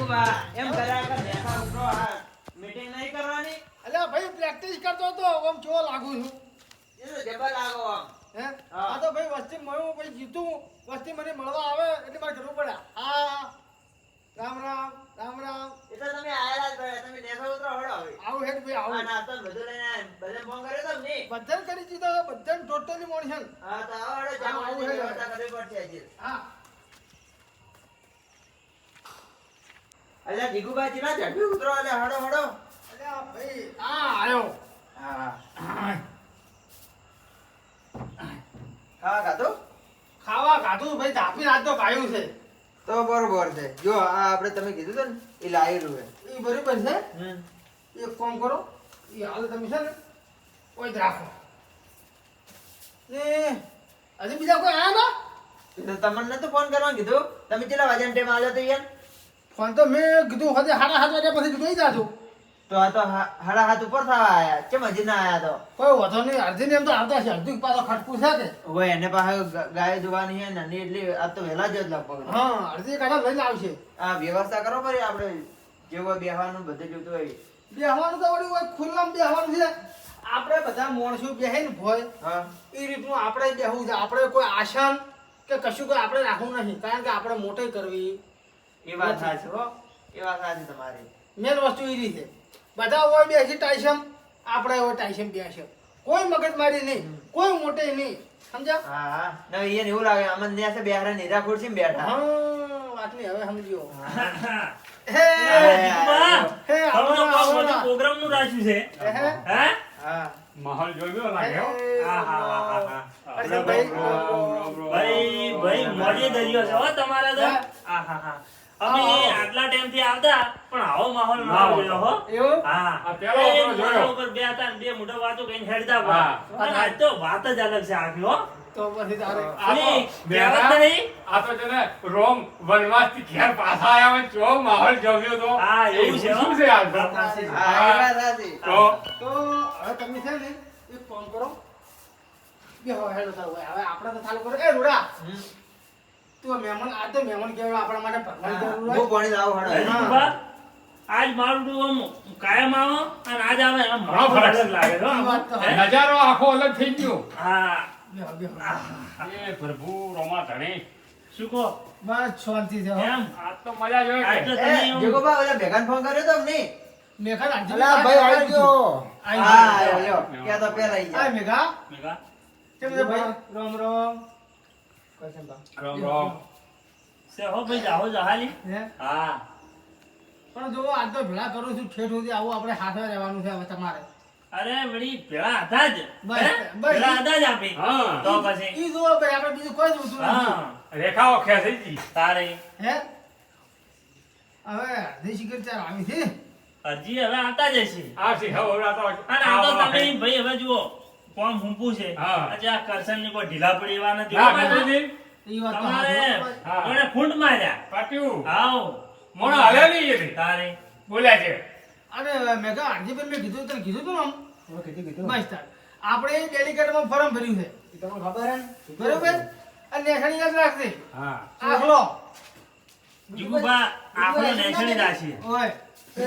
જીગુબા એમ કર્યા કે બેઠા ઉતરો આ મીટિંગ નહીં કરવાની અલ્યા ભાઈ પ્રેક્ટિસ કરતો તો આમ કેવો લાગુ છું એ તો જબર લાગો આમ હે હા. આ તો ભાઈ વસ્તી મળ્યું ભાઈ જીતું વસ્તી મને મળવા આવે એટલે મારે કરવું પડે હા રામ રામ રામ રામ એ તો તમે આયેલા જ ભાઈ તમે બેઠા ઉતરો હળો હવે આવું હેડ ભાઈ આ આવું નાસ્તો ને બધું લઈને આયા. બધે ફોન કર્યો તમને બધાને કરી દીધો બધાને ટોટલી મોણ છે હા તો આવો હળો ચા હા, પાણીની આવું વ્યવસ્થા કરવી પડશે આજે હા અલ્યા જીગુબા ચીલા ઝડપી ઉતરો અલ્યા હળો હળો અલ્યા ભાઈ આ આયો હા હા. ખાવા ખાધું ખાવા ખાધું ભાઈ ધાપી રાત તો ખાયું છે તો બરોબર છે જો આ આપણે તમે કીધું હતું ને એ લાયેલું છે એ બરોબર છે એક કામ કરો એ હાલ તમે છે ને કોઈ જ રાખો ને હજી બીજા કોઈ આયા ના તો તમને નતું ફોન કરવાનું કીધું તમે કેટલા વાગ્યાનો ટાઈમ આવ્યો તો યાર ફોન તો મેં કીધું હજે 7:30 વાગ્યા પછી કીધું ઈ જાજો તો આ તો હાડા હાથ ઉપર થવા આયા કેમ હજી ના આયા તો કોઈ વધો નહીં અડધી ને એમ તો આવતા છે અડધી પાછો ખટકું છે કે હોય એને પાસે ગાય જોવાની છે નાની એટલી આ તો વહેલા જ લગભગ હા અડધી કાઢા લઈને આવશે આ વ્યવસ્થા કરો પરી આપણે જેવો બેહવાનું બધું જોતું હોય બેહવાનું તો વળી હોય ખુલ્લામાં બેહવાનું છે આપણે બધા માણસો બેહે ને ભોય હા એ રીતનું આપણે બેહવું છે આપણે કોઈ આસન કે કશું કોઈ આપણે રાખવું નહીં કારણ કે આપણે મોટી કરવી એ વાત સાચી હો એ વાત સાચી તમારી મેન વસ્તુ એ રીતે બધા હોય બેસી ટાઈસમ આપણે હોય ટાઈસમ બેસે કોઈ મગજમારી નહીં કોઈ મોટે નહીં સમજ્યા હા હા ના એને એવું લાગે અમન ત્યાં છે બેહારા નીરા ખુરશી બેઠા હા વાતની હવે સમજ્યો હે, હે આવો આવો પ્રોગ્રામ નું રાખ્યું છે હે હે હા માહોલ જોયો લાગે હો. અરે ભાઈ ભાઈ ભાઈ મોજે દરિયો છે હો તમારે તો આહાહા. અમે આટલા ટાઈમ થી આવતા પણ આવો માહોલ ના જોયો હો એવું હા આ પેલો એ આપણો જોયો. મોઢા ઉપર બે હતા ને બે મોઢા વાતો કઈને હેડતા હતા. હા. અને આજ તો વાત જ અલગ છે આખી હો તો પછી તારે આ તો અને બેઠા, કહેવત નહીં? આ તો છે ને રોમ વનવાસથી ઘેર પાછા આયા હોય ચો માહોલ જમ્યો તો હા, એવું છે હો. શું છે હાલ તો? હા એ વાત સાચી તો તો હવે તમે છે ને એક કામ કરો બેહો હેડો તાર હોય હવે આપણે તો ચાલુ કરો એ રૂડા તું મહેમાન આ તો મહેમાન કેવડા આપણા માટે ભગવાન જરૂર હું પાણી લાવું હળો હજી હા. બા, આજ મારું તો આમ કાયમ આવો અને આજ આવે એમ ઘણો ફરક છે. અલગ લાગે છે હો એ વાત તો હે? નજારો આખો અલગ થઈ ગયો હા બેહો બેહો એ પ્રભુ રોમા ધણી શું કહો બસ શાંતિ છે હો એમ આ તો મજા જ હોય આજ તો કે. તમે એ એમ- જીગુબા ઓલા ભેગાને ફોન કર્યો તો અમને મેઘા રાજી અલા ભાઈ આવી ગયો આઈ હા ગયો. આવ્યો ક્યાં તો પેલા આવી આ ગયા મેઘા મેઘા, કેમ છે ભાઈ રામ રામ કસમ બા રામ રામ. સે હો ભાઈ જાઓ જહાલી હે હા પણ જો આજ તો ભેળા કરું છું ઠેઠ સુધી આવું આપણે હાથે રહેવાનું છે હવે તમારે અરે વળી પેલા હતા જ બસ, હે? બસ. પેલા હતા જ આપી હા. તો પછી ઈ જુઓ ભાઈ આપણે બીજું કોઈ જોતું નથી હા રેખાઓ ખેંચી ગઈ. તારે હે હવે અડધી સિગરેટ ચાર આવી છે હજી હવે આવતા જ હશે આ શી હવે આ તો અને આ તો તમે ભાઈ હવે જુઓ કોમ હુંપું છે હા. આજે આ કરશન ની કોઈ ઢીલા પડી એવા નથી ના હો પાછા. કાઢી ઈ વાત તો તમારે હાચી. હા. કોણે ફૂંડ માર્યા પાટ્યું આવો મોણો હાલે નહીં એથી. તારે બોલ્યા છે અરે મેઘા આજે પણ મેં કીધું તને કીધું તું ને આમ? બસ તાર. આપણે ડેલિકેટમાં ફોર્મ ભર્યું છે એ તમને ખબર હે ને? બરોબર અને નેસણી યાદ રાખજે હા આખલો જીગુબા આપણો નેસણી રાશિ ઓય હે,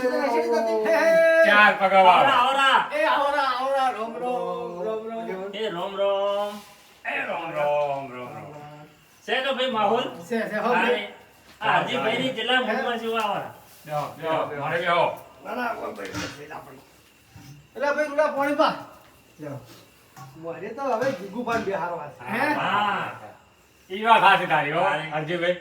હે. ચાર પગાવાળા. આવરા એ આવરા આવરા રોમ રોમ રોમ રોમ એ રોમ રોમ એ રામ રામ રામ રામ. છે કે ભાઈ માહોલ છે હો તારે ભાઈ આ હરજીભાઈ ની જેટલા મુખમાં છે એવા આવરા બેહો, બેહો, મારે બેહો. ના ના ઓય ભાઈ એટલે ભાઈ રૂડા પાણી પા મારે તો હવે જીગુભાઈ બિહારવા છે હે હા ઈ વાત સાચી તારી હો તારી. હરજીભાઈ.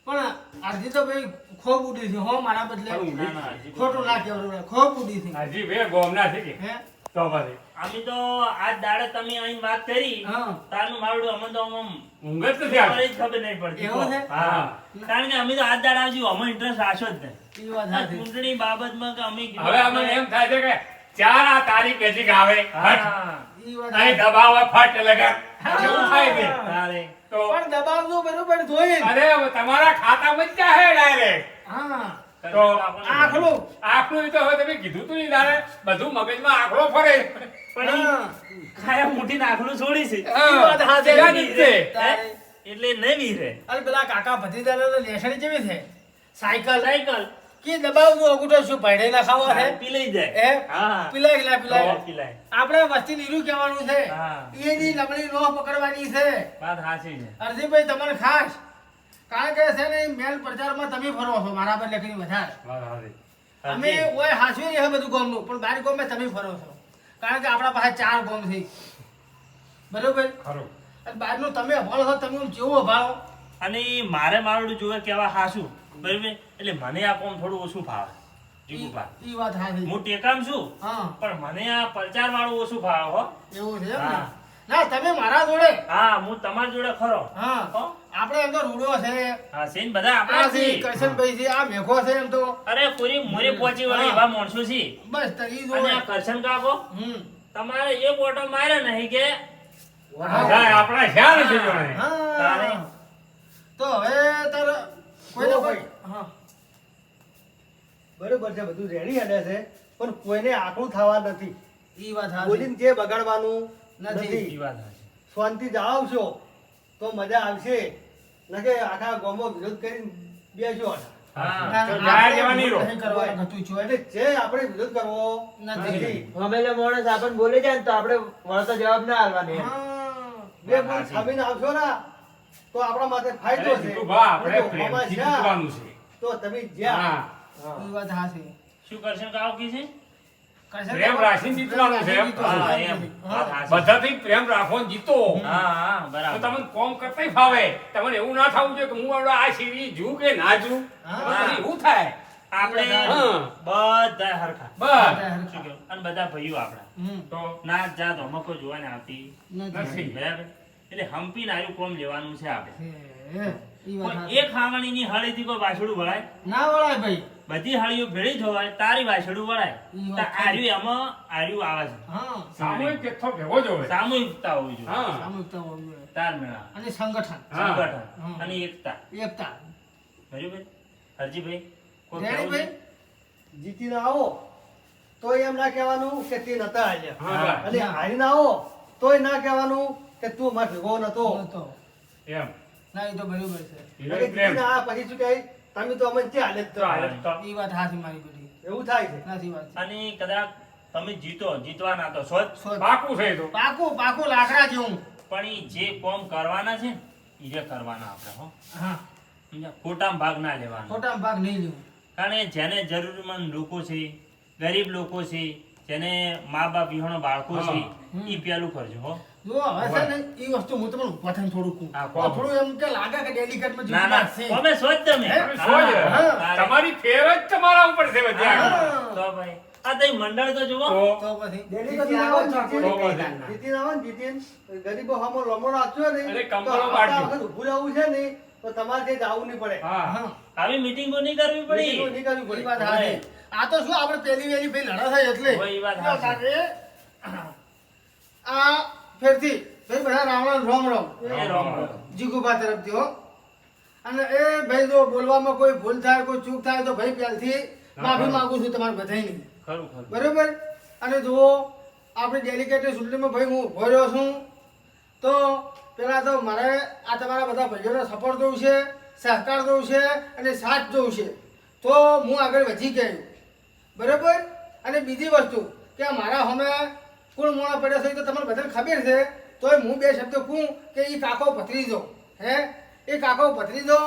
પણ અડધી તો ભાઈ ખોબ ઉડી છે હો મારા બદલે ના, ના, હજી ખોટું ના કહેવું ખોબ ઉડી છે હરજીભાઈ ગોમના છે કે? હે તો પછી અમે તો આજ દાડે તમે અહીં વાત કરી હા. તારનું મારું અમને તો આમ ઊંઘ જ નથી આવતી. ખબર નહીં પડતી એવું છે? હા કારણ કે અમે તો આજ દાડે આવશું અમે ઇન્ટરેસ્ટ રાખ્યો જ નહીં ઈ વાત આ સાચી ચૂંટણી બાબતમાં કે અમે કીધું હવે અમે એમ થાય છે કે ચાર આ તારીખ નજીક આવે ફટ. હા ઈ વાત અહીં સાચી. દબાવે ફટ લગા એવું થાય છે તારે તો પણ દબાવજો બરોબર જોઈ અરે તમારા ખાતામાં જ જાહે ડાયરેક્ટ હા તો આખલું આખલું તો હવે તમે કીધું તું નહીં તારે બધું મગજમાં આખલો ફરે પણ ઈ હા. ખાયા મોટી નાખલું છોડી છે ઈ વાત હાચી. પેલા જ છે. હે? એટલે નહીં વીરે અરે પેલા કાકા ભત્રીજાને તો લેસણી કેવી છે સાયકલ સાયકલ કે દબાવવું અંગૂઠો શું ભાડે ના ખાવા છે પીલાઈ જાય હે હા પીલાય ના પીલાય પીલાય આપણે વસ્તી નીરું કહેવાનું છે હા. એની લમણી નો પકડવાની છે વાત સાચી છે અરજીભાઈ તમને ખાસ કારણ કે છે ને મેલ પ્રચારમાં તમે ફરો છો મારા પર લખીને વધારે વાત સાચી. અમે ઓય હાસવી રહે બધું ગામનું પણ બાર ગામમાં તમે ફરો છો કારણ કે આપણા પાસે 4 ગામ છે બરોબર ખરું. અને બહારનું તમે અભાળો છો તમે આમ જેવું અભાળો અને મારે મારું જોવે કેવા હાસું બરાબર એટલે મને આ કોમ થોડું ઓછું ફાવે જીગુભા ઈ વાત સાચી હું ટેકામ છું હા પણ મને આ પ્રચાર વાળું ઓછું ફાવે હો એવું છે એમ ને? હા. ના તમે મારા જોડે હા હું તમારી જોડે ખરો હા હો? આપણે એમ તો રૂડો છે હા સેન બધા આ આપણા છે છીએ કરશનભાઈ છે આ મેઘો છે એમ તો અરે પૂરી મોરે પહોંચી વળે હા. એવા માણસો છે બસ તરી અને જોડે આ કરશન કાકો તમારે એક ઓટો માર્યો નહીં કે બધાય આપણા ખ્યાલ છે જોડે. તારે? હા તો હવે તાર કોઈને કોઈ હા બરોબર છે બધું રેડી હેડે છે પણ કોઈને આકરું થવા નથી ઈ વાત સાચી બોલીને જે બગાડવાનું નથી. ઈ નથી વાત સાચી. શાંતિ જાવશો તો મજા આવશે નકે આખા ગામમાં વિરોધ કરીને બેસો હા ના, તો ના, જાય આપણે જેવા નહીં રહો. નહીં કરવાનું હતું છું એટલે જે આપણે વિરોધ કરવો નથી. નથી ગમેલો માણસ આપણને બોલે જાય ને તો આપણે વળતો જવાબ ના આલવાની એમ. હા. બે બોલ ખામીને આવશો ને તો આપણા માટે ફાયદો અરે છે જીતુભા, આપણે જો પ્રેમથી આમાં જ્યાં જીતવાનું છે. તો તમે જ્યાં હા. ઈ વાત સાચી. શું કરશન કાકો કી છે કરશન પ્રેમ રાખીને જીતવાનું છે એમ. હા એમ વાત હા. સાચી. બધાથી પ્રેમ રાખો ને જીતો હા હા તો બરાબર તમને કોમ કરતાય ફાવે તમને એવું ના થવું જોઈએ કે હું આવડે આ સીડી જુ કે ના જુ હા. પછી એવું થાય આપણે હા. બધા હરખા બસ શું કહેવું? અને બધા ભાઈઓ આપણા હમ. તો ના જાત અમકો જોવાને આવતી નથી. નથી. બરાબર એટલે હંપી નાયું કોમ લેવાનું છે આપણે હે, ઈ વાત કોઈ સાચી. એક ખાવાણીની હળીથી કોઈ વાછડું વળાય ના વળાય ભાઈ બધી હળીઓ ભેળી થવાય તારી વાછડું વળાય ઈ વાત તો આર્યું એમાં આર્યું આવે છે હા સામૂહિક જથ્થો ભેગો જ હોય સામૂહિકતા હોવી જોઈએ હા સામૂહિકતા હોવી જોઈએ. તાર મેળા અને સંગઠન હા. સંગઠન હા. અને એકતા એકતા બરાબર હરજીભાઈ કોઈ રેડી કહેવું ભાઈ છે? જીતીને આવો તો એમ ના કહેવાનું કે તે નતા હાલ્યા હા. અને હારીને આવો તોય ના કહેવાનું કે તું માર ભેગો નતો નતો. એમ ના ઈ તો બરોબર છે હીરો અને પ્રેમ જીતીને આ પછી શું કહે તમે તો અમને ક્યાં હાલે જ તો હાલે જ તો. ઈ વાત હાથી મારી બેટી એવું થાય છે નથી વાત અને કદાચ તમે જીતવાના તો છો જ. સોચ. પાકું છે એ તો પાકું પાકું લાકડા જેવું પણ ઈ જે કોમ કરવાના છે ને ઈ જે કરવાના આપણે હો હા સમજ્યા? ખોટામાં ભાગ ના લેવાનો ખોટા ભાગ નહીં લેવું કારણ કે જેને જરૂરમંદ લોકો છે ગરીબ લોકો છે જેને મા બાપ વિહોણો બાળકો છે હમ. ઈ પેલું કરજો હો જો હવે છે ને ઈ વસ્તુ હું તમને ઉભા થઈને થોડું કહું હા, કહો. તો થોડું એમ કે લાગે કે ડેલિકેટમાં ના ના છે તમે છો જ તમે હે? તમે છો જ. હા, તારે. તમારી ફેર જ તમારા ઉપર છે બધી આગળ. હા. તો ભાઈ આ તઈ મંડળ તો જુઓ તો તો પછી જીતીને આવો ને જીતીને. તો પછી. જીતીને આવો ને જીતીને. ગરીબો સામો લમણો આપજો ને અરે તો કંબળો આવતા કાઢજો. વખત ઊભું રહેવું છે ને તો તમારે ત્યાં જાવું નહીં પડે હા હા આવી મીટિંગો નહીં કરવી પડી બીજું નહીં કરવું ઈ પડે વાત હાચી. આ તો શું આપણે પેલી વેલી ભાઈ લડા થાય એટલે હોય ઈ વાત જો હાચી. તારે આ ફેરથી ભાઈ બધા રાવણ રોમ રોમ એ રોમ રોમ. જીગુભા તરફથી હો અને એ ભાઈ જો બોલવામાં કોઈ ભૂલ થાય કોઈ ચૂક થાય તો ભાઈ પહેલથી માફી માંગુ છું તમારે બધાયની ખરું ખરું બરોબર અને જુઓ આપણી ડેલિકેટની ચૂંટણીમાં ભાઈ હું ઉભો રહ્યો છું તો પેલા તો મારે આ તમારા બધા ભાઈઓનો સપોર્ટ જોવું છે સહકાર જોવું છે અને સાથ જોવું છે તો હું આગળ વધી ગયો બરોબર અને બીજી વસ્તુ કે મારા સામે કોણ મોણા પડ્યા છે એ તો તમને બધાને ખબર છે તોય હું બે શબ્દો કહું કે એ કાકો ભત્રીજો હે એ કાકો ભત્રીજો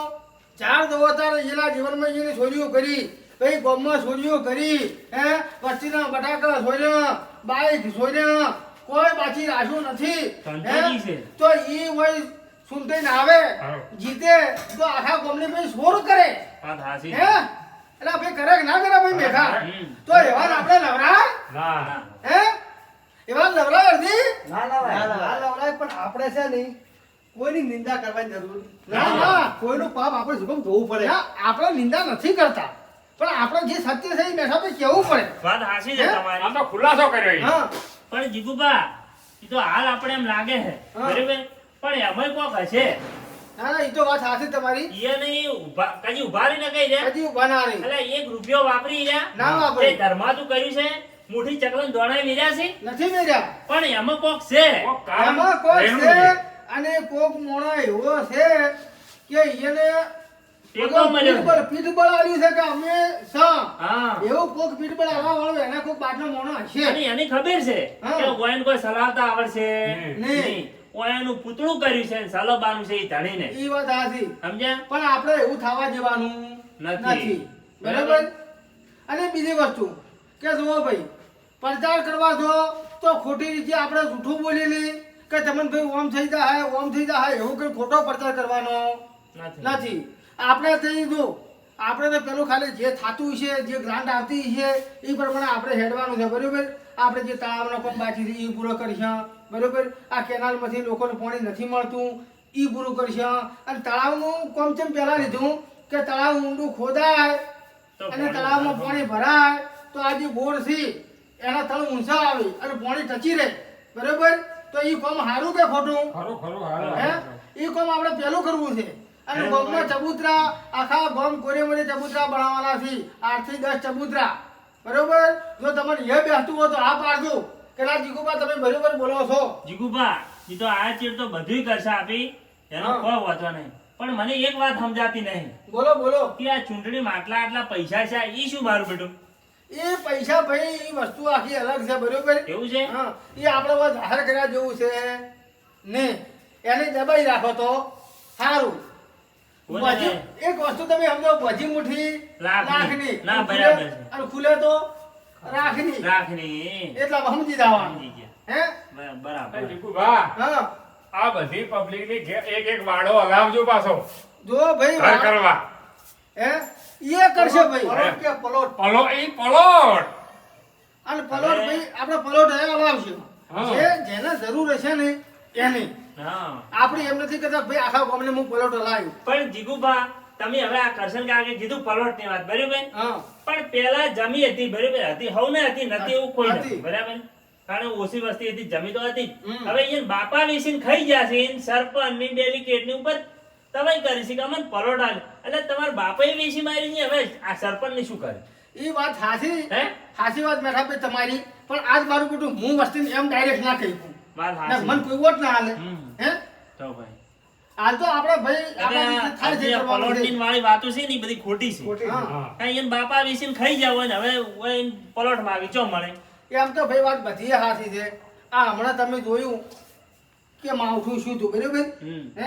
ચાર દવો તાર એના જીવનમાં એની છોરીઓ કરી ભાઈ ગામમાં છોરીઓ કરી હે વસ્તીના બટાકા છોર્યા બાઈક છોર્યા કોઈ બાકી રાખ્યું નથી કંટાળી છે. તો ઈ હોય સુનતે ના આવે હા. જીતે તો આખા ગામની ભાઈ શોર કરે વાત હાચી હે એટલે ભાઈ કરે કે ના કરે ભાઈ મેઘા હમ. તો એવા આપણે લવરા ના હે એવા લવરા અડધી ના લાવાય. ના લવડાય પણ આપણે છે નહીં કોઈની નિંદા કરવાની જરૂર ના, ના. કોઈનું પાપ આપણે શું કામ જોવું પડે ના, આપણે નિંદા નથી કરતા પણ આપણે જે સત્ય છે એ બેઠા ભાઈ કેવું પડે વાત હાચી છે હે? તમારી આમ તો ખુલાસો કર્યો ઈ. હા પણ જીગુબા ઈ તો હાલ આપણે એમ લાગે છે હા. બરાબર પણ એમાંય કોક હશે ના ના એ તો વાત સાચી તમારી ઈએ નહીં ઊભા કદી ઊભા રહીને કઈ છે હજી ઉભા ના રહી એટલે એક રૂપિયો વાપરી રહ્યા ના વાપરે. તે ધર્માતું કર્યું છે મુઠ્ઠી ચકલન દોણાઈ વીર્યા છે નથી મેર્યા પણ એમાં કોક છે કોક કારણ એમાં કોઈ રહેલું છે છે. અને કોક મોણો એવો છે કે એને ટેકો મળ્યો છે. પીઠબળ આવ્યું છે કે અમે હા એવું કોક પીઠબળ આવવા વાળો એના કોક બાટલો મોણો હશે અને એની ખબર છે હા. કે ઓયન કોઈ સલાવતા આવડશે નહીં. નહીં. ઓયનું પૂતળું કર્યું છે ને સલાવવાનું છે ઈ ધણીને. ઈ વાત હાચી સમજ્યા? પણ આપણે એવું થવા જેવાનું નથી. બરાબર અને બીજી વસ્તુ કે જુઓ ભાઈ પ્રચાર કરવા જો તો ખોટી રીતે આપણે જૂઠું બોલેલી કે તમને ભાઈ ઓમ થઈ જાય એવું કઈ ખોટો પ્રચાર કરવાનો નથી. આપણે થઈ જો આપણે તો પેલું ખાલી જે થતું છે જે ગ્રાન્ટ આવતી છે એ પ્રમાણે આપણે હેડવાનું છે બરાબર. આપણે જે તળાવનો કોમ બાકી છે એ પૂરો કરીશું બરાબર. આ કેનાલમાંથી લોકોને પાણી નથી મળતું એ પૂરું કરીશું. અને તળાવનું કોમ ચેમ પહેલાં લીધું કે તળાવ ઊંડું ખોદાય તો અને પાણી તળાવમાં પાણી ભરાય તો આ જે બોર છે એના તળ ઊંચા આવે અને પાણી ટચી રહે બરાબર. તો એ કોમ સારું કે ખોટું ખરું હે એ કોમ આપણે પહેલું કરવું છે. અને ગામમાં ચબૂતરા આખા ગામ કોરે મોરે ચબૂતરા બનાવવાના છે 8 થી 10 ચબૂતરા બરોબર. જો તમારે એ બેસતું હોય તો આ પાડજો કે ના જીગુબા તમે બરોબર બોલો છો. જીગુબા ઈ તો આ ચીડ તો બધુંય કરશે આપી એનો હા. કોઈ વાંધો નહીં. પણ મને એક વાત સમજાતી નહીં બોલો બોલો. કે આ ચૂંટણીમાં આટલા પૈસા છે ઈ શું મારું બેટું? એ પૈસા ભાઈ એ વસ્તુ આખી અલગ છે બરોબર. એવું છે? હા એ આપણે વાત જાહેર કર્યા જેવું છે ને એને દબાઈ રાખો તો સારું. બોલે. બજી- એક વસ્તુ તમે સમજો બજી મુઠ્ઠી લાખની. લાખની ના, અને બરાબર ખુલે- છે. અને ખુલે તો રાખની રાખની. એટલા સમજી જવાનું સમજી ગયા. હે બરાબર. જીગુભા, હા આ બધી પબ્લિકની એક વાડો હલાવજો પાછો જો ભાઈ ઘર કરવા. હે એ કરશે ભાઈ. પલોટ કે પલોટ પલો ઈ પલોટ. અને પલોટ ભાઈ આપણે પલોટ હે હલાવશું. હા. જેને જરૂર હશે ને એને હા આપણે એમ નથી કહેતા ભાઈ આખા ગામને હું પલોટ હલાવ્યું. પણ જીગુબા તમે હવે આ કરશન કાકે કીધું પલોટની વાત બરાબર. હા પણ પેલા જમી હતી બરાબર હતી હવને હતી નથી એવું કોઈ હતી. નથી બરાબર. કારણ કે ઓછી વસ્તી હતી જમી તો હતી જ. હમ. હવે અહીંયા બાપા વેચીને ખાઈ ગયા છે ઈન સરપંચ ની ડેલિકેટ ની ઉપર તમે કરી છે કે અમને પલોટ આલે એટલે તમારા બાપાએ વેચી મારી છે હવે આ સરપંચ ને શું કરે? એ વાત હાચી હે હાચી વાત મેઠા ભાઈ તમારી. પણ આજ મારું બેટું હું વસ્તીને એમ ડાયરેક્ટ ના કહી દઉં. વાત ના, હાચી. મન કોઈ વોટ ના હાલે હમ. હે તો ભાઈ હાલ તો આપણે ભાઈ આપણા રીતે થાય છે આ કરવાનું છે. પલોટની વાળી વાતો છે ને ઈ બધી ખોટી છે. ખોટી હા. હા. અહીંયા બાપા વેચીને ખાઈ જાવ ને હવે ઓય પલોટ માંગી ચો મળે. એમ તો ભાઈ વાત બધી હાચી છે. આ હમણાં તમે જોયું કે માવઠું શું થયું બરાબર. હમ. હે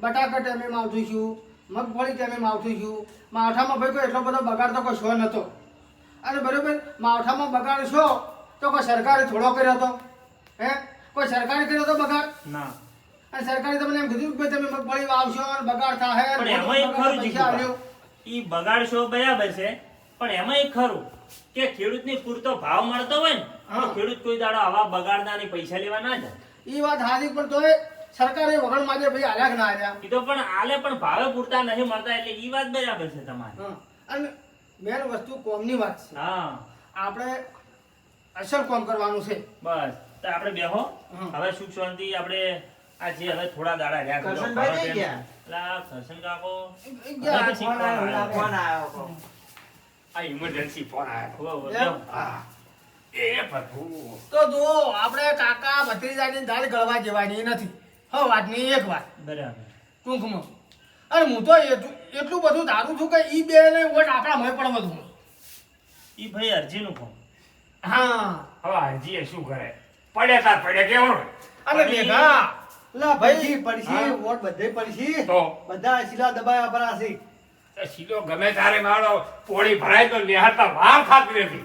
બટાકા ટાઈમે માવઠું શું મગફળી ટાઈમે માવઠું શું. માવઠામાં ભાઈ કોઈ એટલો બધો બગાડ તો કોઈ શો નતો. અને બરાબર માવઠામાં બગાડ શો તો કોઈ સરકારે થોડો કર્યો હતો. હે કોઈ સરકારે કર્યો હતો બગાડ. ના અને સરકારે તમને એમ કીધું કે ભાઈ તમે મગફળી વાવશો અને બગાડ થાય પણ એમાં એક ખરું પૈસા આલ્યો. ઈ બગાડશો બરાબર છે પણ એમાં એક ખરું કે ખેડૂતને પૂરતો ભાવ મળતો હોય ને તો હા. ખેડૂત કોઈ દાડો આવા બગાડનાની પૈસા લેવા ના જાય. ઈ વાત હાજી પણ તોય સરકારે વગણ માગે ભાઈ આલ્યા કે ના આલ્યા. ઈ તો પણ આલે પણ ભાવે પૂરતા નહીં મળતા એટલે ઈ વાત બરાબર છે તમારી. હા. અને મેન વસ્તુ કોમની વાત છે. હા આપણે અસલ કોમ કરવાનું છે. બસ તો આપણે બેહો હમ. હવે સુખ શાંતિ આપણે આ જે હવે થોડા દાડા રહ્યા છે. કરશનભાઈ કઈ ગયા? લા કરશન કાકો ગયા હા, છે. ફોન આવ્યો. ફોન આવ્યો કો. આ ઇમરજન્સી ફોન આવ્યો. હો, હો, એમ? બેહો. હા. એ પ્રભુ. તો જો આપણે કાકા ભત્રીજાની દાળ ગળવા જેવાની નથી. હો વાતની એક વાત બરાબર ટૂંકમાં. અને હું તો એટલું બધું ધારું છું કે ઈ બે ને વોટ આપણા મોય પડવું. ઈ ભાઈ અરજીનું ફોન હા હવે હજી એ શું કરે? પડ્યા તાર પડ્યા કેવું? અને મેઘા લા ભાઈ, ભાઈ પડશી હા. વોટ બધે પડશી તો બધા શીલા દબાયા પરા છે. એ સીધો ગમે તારે મારો પોળી ભરાય તો નિહાળતા વાર ખાતી નથી.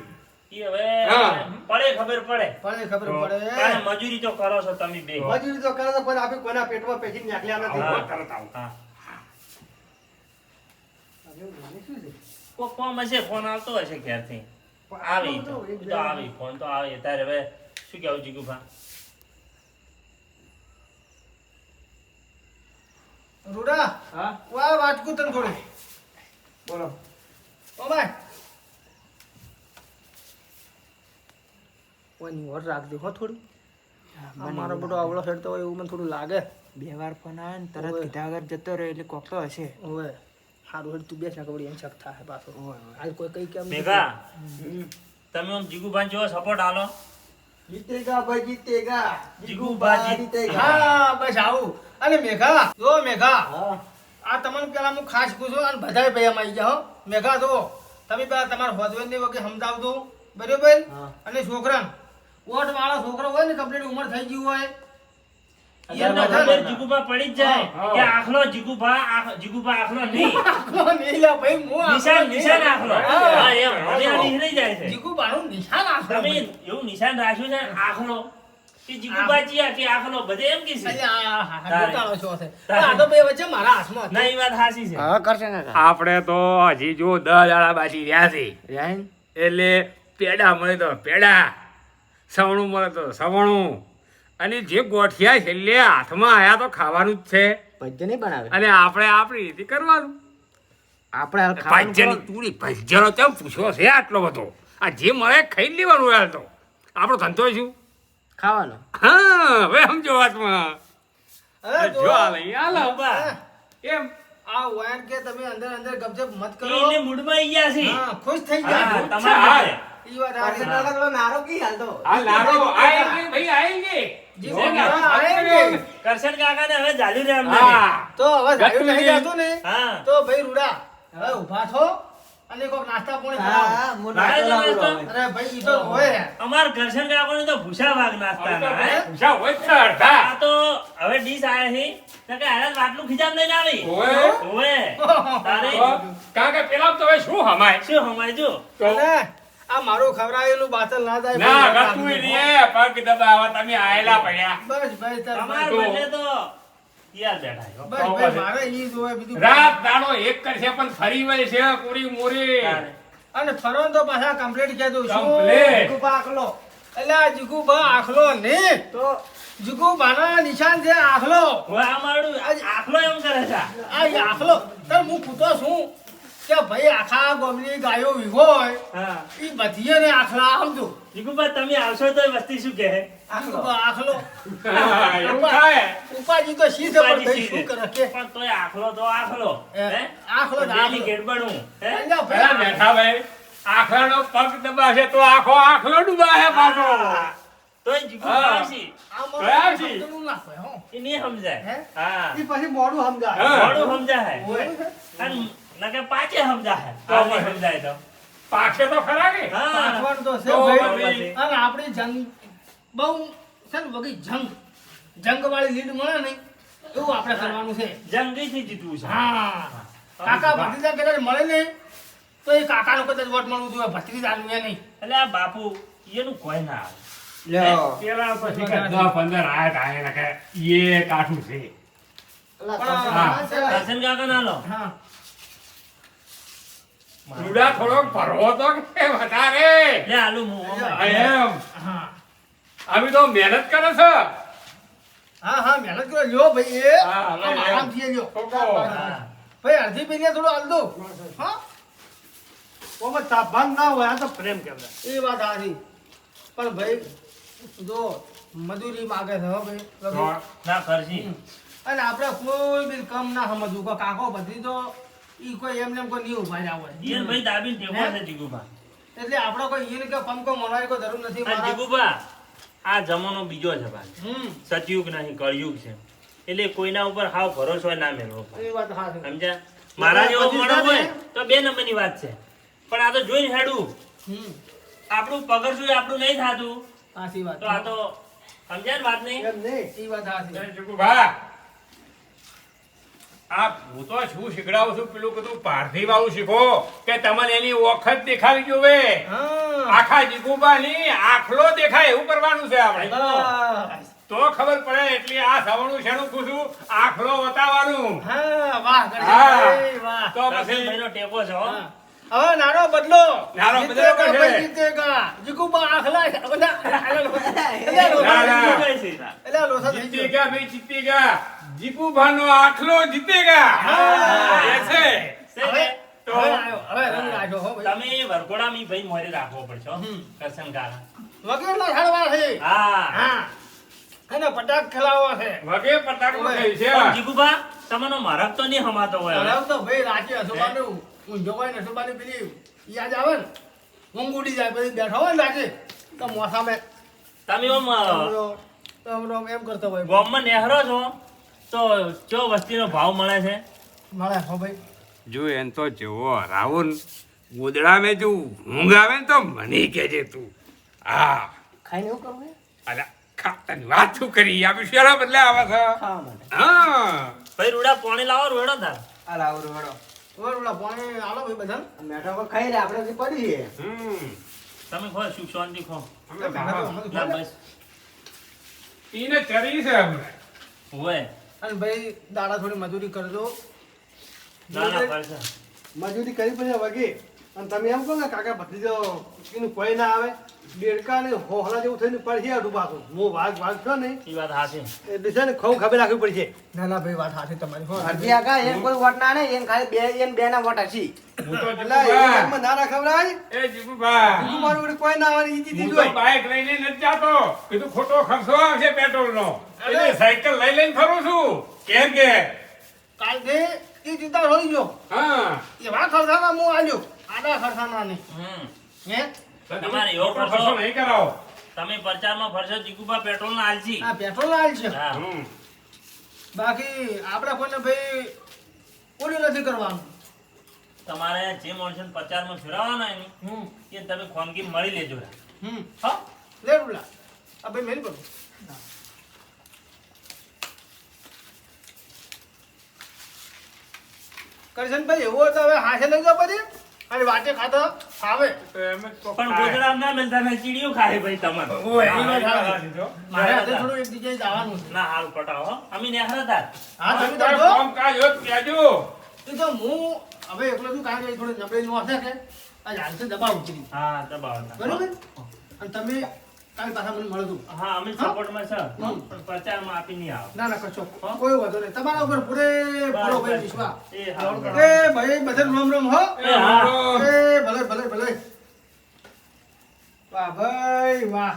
ઈ હવે હા. પડે ખબર પડે પડે ખબર પડે. કારણ મજૂરી તો કરો છો તમે બે મજૂરી તો કરે તો પણ આપણે કોઈના પેટમાં પેશી નાખ્યા નથી. હા. તરત આવું. હા હવે મને શું છે? કોક કોમ હશે ફોન આવતો હશે ક્યારથી આવી તો આવી ફોન તો આવે તારે હવે શું કેવું જીગુભા રૂડા હા વાહ વાટકું તને થોડી. બોલો. ઓ ભાઈ ઓની વોટ રાખજો હો થોડી. અમારો બધો આવડો હેડતો હોય એવું મને થોડું લાગે. બે વાર ફોન આવે ને તરત ઓવે. કીધા વગર જતો રહ્યો એટલે કોક તો હશે. ઓવે હારું હેડ તું બેસ ના કબડી એમ શક થાય પાછો. હાલ કોઈ કઈ કેમ મેઘા તમે આમ જીગુભા જેવો સપોર્ટ આલો જીતેગા ભાઈ જીતેગા. જીગુબા જીતેગા. હા બસ આવું. અને મેઘા જો મેઘા હા આ તમને પેલા હું ખાસ પૂછું અને બધાય ભાઈ અમારી જાઓ મેઘા તો તમે પેલા તમારા હોદવેનની વખતે સમજાવજો બરોબર હા. અને છોકરા ઓટ વાળો છોકરો હોય ને કમ્પ્લીટ ઉંમર થઈ ગયું હોય એમને બધા ખબર જીગુભા પડી જ જાય હા. કે આખલો જીગુભા આખલો નહીં આખલો નહીં લે ભાઈ હું આખલો નિશાન નહીં. આખલો હા. હા એમ હવે આ નીકળી જાય છે જીગુ બાનું નિશાન આખલો તમે ભાઈ. એવું નિશાન રાખ્યું છે ને આખલો કે જીગુભા ચિયા કે આખલો બધે એમ કે છે અલ્યા, આ તારે. ગોટાળો છો છે. તારે. આ તો બે વચ્ચે મારા હાથમાં ના એ વાત સાચી છે આપણે તો હજી જો 10 દાડા બાકી રહ્યા છે એટલે પેડા મળે તો પેડા સવણું મળે તો સવણું અને જે ગોઠિયા છેલ્લે હાથમાં આયા તો ખાવાનું જ છે ભજ્ય નહીં બનાવે અને આપણે આપણી રીતે કરવાનું આપણે હાલ ખાવાનું ભજ્યની પૂરી ભજ્યનો કેમ પૂછ્યો છે આટલો બધો આ જે મળે ખાઈ જ લેવાનું યાર તો આપણો ધંધો શું ખાવાનું હા હવે સમજો વાતમાં અરે જો હાલે હાલો જીગુભા, એમ આ વાયર કે તમે અંદર અંદર ગપજપ મત કરો એને મૂડમાં ઈ ગયા છે હા ખુશ થઈ હા, ગયા તમારે ઈ વાત આ નારો કી હાલ તો આ લાડો આયેંગે ભાઈ આયેંગે જીગુ જો બાનું આયેંગે. કરશન કાકાને હવે ચાલ્યું રે અમને હા તો હવે જાયું નહીં જાતું ને હા તો ભાઈ રૂડા હવે ઊભા થો અને કોક નાસ્તા પાણી કરાવો. હા હું લાવે છે નાસ્તો લાવું નાસ્તો? હવે. અરે ભાઈ ઈ તો હોય અમાર કરશન કાકાને તો ભૂસા ભાગ નાસ્તાના હે? પૂછા હોય જ છે અડધા આ તો હવે ડીશ આયા છે તો કે હારા બાટલું ખીજામ લઈને આવી ઓય ઓવે તારે તો કારણ કે પેલા તો હવે શું હમાય શું હમાય જો તો અને આ મારું ખવડાવેલું બાતલ ના થાય ના ભાઈ, ગતું નહીં પગ દબાવા તમે આયેલા પડ્યા બસ ભાઈ તાર અમાર બસ બદલે તો યાર બેઠા છો ભાઈ મારે ઈ જ હોય બીજું રાત દાડો એક કરશે પણ ફરી વળે છે પૂરી મોરી તારે. અને ફરવાનું તો પાછા કમ્પ્લીટ કહી દઉં છું Complete. જીગુ બા આખલો એટલે આ જીગુ બા આખલો નહીં તો જીગુ બાના નિશાન છે આખલો હવે આ મારું આખલો એમ કરે છે આ ઈ આખલો તાર હું પૂછતો છું કે ભાઈ આખા ગામની ગાયો વીઘો હોય હા ઈ બધીએ ને આખલા સમજો જીગુભા તમે આવશો તો વસ્તી શું કહે જીગુ બા આખલો હા, એવું થાય ઉપાજી તો શી છે પણ ઉપાજી ભાઈ શી શું છે? કરે કે પણ તોય આખલો તો આખલો હે આખલો તો આખલો. ડેલિકેટ બનવું હે અલ્યા પેલા ભાઈ બેઠા ભાઈ આખલાનો પગ દબાશે તો આખો આખલો ડૂબાશે પાછો તોય જીગુભા હા. આવશે આ બરાબર મને છે. સમજણું ના હોય, હો. એ નહીં સમજાય હે? હા ઈ પછી મોડું સમજાય હા. મોડું સમજાય હોય. અને નકે પાછે સમજાય તો નહીં સમજાય તો પાછે તો ખરા કે હા પાછવાનું તો છે તો ભાઈ પછી. અને આપણી જંગ બહુ છે ને વગી જંગ વાળી લીડ મળે ને એવું આપણે કરવાનું છે જંગીથી જીતવું છે હા કાકા ભત્રીજા કદાચ મળે ને તો એ કાકાનો કદાચ વોટ મળવું જોઈએ ભત્રીજાનું એ નહીં એટલે આ બાપુ એનું કોઈ ના આવે લ્યો. પેલા પછી કે 10-15 આયા થાય ને કે એ કાઠું છે પણ દર્શન કાકા ના લો હા રૂડા થોડોક ભરવો તો કે વધારે લે આલુ હું આ એમ હા અમે તો મહેનત કરે છે હા હા મહેનત કરો લ્યો ભાઈ એ હા, આમ ભાઈ, આરામથી લ્યો કોકો. હા. ભાઈ અડધી પેલી થોડું હાલ દો હા ઓમાં તાભાન ના હોય આ તો પ્રેમ કહેવાય એ વાત સાચી પણ ભાઈ જો મજૂરી માગે છે હો ભાઈ તો ના કરશી અને આપણે કોઈ બી કમ ના સમજવું કે કાકો બધી તો ઈ કોઈ એમને એમ કોઈ નહીં ઉભા રહ્યા હોય ઈયન ભાઈ દાબીને ટેકો છે જીગુભા એટલે આપણે કોઈ ઈને કે પંકો મનાવી કોઈ જરૂર નથી આ મારા જીગુભા આ જમાનો બીજો છે ભાઈ હમ સતયુગ નહીં કળયુગ છે એટલે કોઈના ઉપર હાવ ભરોસો ના મેળવો એ વાત સાચી સમજ્યા મારા જેવો બધી માણસ હોય સાથે. તો 2 નંબરની વાત છે પણ આ તો જોઈને હેડું હમ આપણું પગાર શું આપણું નહીં થાતું સાચી વાત તો આ તો સમજ્યા ને વાત નહીં એમ નહીં એ વાત સાચી જય જુગુભા. આ હું તો શું શીખડાવું છું પેલું કીધું પારધી વાળું શીખો કે તમને એની વખત દેખાવી જોવે હા આખા જીગુબાની આખલો દેખાય એવું કરવાનું છે આપણે બસ. તો ખબર પડે એટલે આ સવણું શેનું પૂછું આખલો બતાવવાનું હા વાહ હા. ગણેશભાઈ, વાહ તો પછી દર્શનભાઈનો ટેકો છે હો હા. હવે નાનો બદલો નાનો બદલો જીતેગા કરશે. ભાઈ જીતેગા જીગુબા આખલા બધા ના, ના. એટલે લોસા થઈ ગયો જીતેગા ભાઈ જીતેગા જીગુભાનો આખલો જીતેગા હા. એ છે હવે તો હવે આવ્યો, હવે રંગ લાગ્યો હો ભાઈ તમે વરઘોડામાં ભાઈ મોરે રાખવો પડશે હો. હમ. કરશન કાકા વગેરેના છાડવા છે હા હા અને પટાક ખેલાવવા છે વગે પટાકમાં થઈ છે પણ જીગુભા તમારો મારક તો નહીં હમાતો હોય હવે. હરાવ તો ભાઈ રાખી હસુબાનું ઊંઝો હોય ને હસુબાની પેલી યાદ આવે ને ઊંઘ ઉડી જાય પછી બેઠો હોય ને રાખી તો મોસામે તમે આમ એમ કરતો હોય ગામમાં નેહરો છો તો ચો વસ્તીનો ભાવ મળે છે મળે હો ભાઈ જો એમ તો જેવો હરાવો ને ગોદડા મેં જો ઊંઘ આવે ને તો મને કહેજે તું હા ખાઈને એવું કરવું અલા ખાતાની વાત શું કરી આ શેના બદલે આવે છે ખાવા માટે હા ભાઈ રૂડા પાણી લાવો રોડો તાર આ લાવો રોડો ઓલા પાણી આલો ભાઈ બધા મેઠા પર ખાઈ લે આપણે પડી છે તમે ખો સુખ શાંતિ ખો અમે બાબા ના બસ ઈને ચરી છે હમણાં હોય અને ભાઈ દાડા થોડી મજૂરી કરજો ના ના પડશે મજૂરી કરી પછી વગે અને તમે એમ કહો ને કાકા ભત્રીજો એનું કોઈ ના આવે બેડકા ને હોહલા જેવું થઈને પડશે આટલું પાછું હું વાઘ છો ને એ વાત હાચી એટલે છે ને ખવું ખબર રાખવી પડશે ના ના ભાઈ વાત સાચી તમારી હો હરજી આગા એને કોઈ વોટ ના નહીં એને ખાલી બે ના વોટ હશી હું તો એટલે એ જીગુભા, ઘરમાં ના ખવડાય એ જીગુભા, બીજું મારું વળી કોઈ ના આવવાની ઈજી હું દીધું તો હોય બાઇક લઈને નથી જાતો કીધું ખોટો ખર્ચો આવશે પેટ્રોલનો એટલે સાયકલ લઈને ફરું છું કેમ કે કાલથી એ ચિંતા હોઈ ગયો હા એવા ખર્ચાના હું આલ્યો આડા ખર્ચાના નહીં હે તમારે એવો ખોટો ખર્ચો નહીં કરાવો તમે પ્રચારમાં ફરશો જીગુબા પેટ્રોલ ના આલજી આ પેટ્રોલ આલ છે હા હમ. બાકી આપણે કોઈને ભાઈ ઓલી નથી કરવાનું તમારે જે માણસોને પ્રચારમાં ફેરવવાના એની એ તમે ખોનગી મળી લેજો હા લે રૂલા આ ભાઈ મેલ કરું કરશનભાઈ એવો તો હવે હાથે લઈ જાઓ બધી અને વાટે ખાતો આવે તો એમ જ તો પણ ખાય. ગોદડા ના મિલતા ને ચીડિયું ખાય ભાઈ તમારે ઓય, હા, એ વાત એ વાત સાચી. સાચી છો. મારે હાથે થોડું એક જગ્યાએ જવાનું છે ના હારું પટાવો હો. અમે નેહરા તાર હા તમે કોઈ તો કામકાજ હોય તો કહેજો. એ તો હું હવે એકલો છું કારણ કે થોડી નબળેલી નો હશે કે આ હાલથી દબાવ ઉતરી હા દબાવો ના. બરોબર અને તમે કાલ પાછા મને મળજો હા અમે સપોર્ટમાં છે પણ પ્રચારમાં આપી નહીં આવો ના ના કશો કોઈ વાંધો નહીં તમારા ઉપર પૂરેપૂરો ભાઈ વિશ્વાસ એ હારું. એ ભાઈ બધે રોમ રોમ હો એ હાલો. એ ભલે ભલે ભલે વાહ ભાઈ વાહ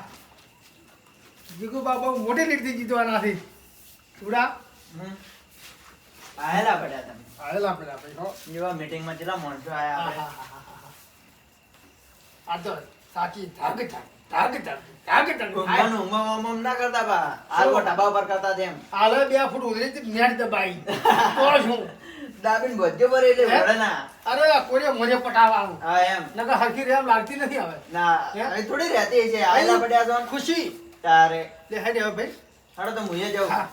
જીગુ બાબા મોટી લીટી જીતવાના છે ચૂડા આયેલા પડ્યા તમે આવેલા પેલા ભાઈ હો જેવા મીટિંગમાં કેટલા માણસો આયા આપણે. આ તો સાચી ધાગ ધાગ ધાગ ધાગ ધાગ ધાગ ઊંઘવાનું ઊંઘવામાં ના કરતા બા આલવો ઢાબા ઉપર કરતા તેમ હાલે 2 ફૂટ ઉધરી નેટ દબાઈ તો શું દાબીને ભોજ્યો પર એટલે હે? વળે ના અરે કોઈને મોજે પટાવા આવું હા એમ નકર હરખી રેમ લાગતી નથી હવે ના હે? અહીં થોડી રહેતી છે આયેલા પડ્યા તો ખુશી તારે લે હેડે હવે ભાઈ હાડો તો મુએ જાઉં હા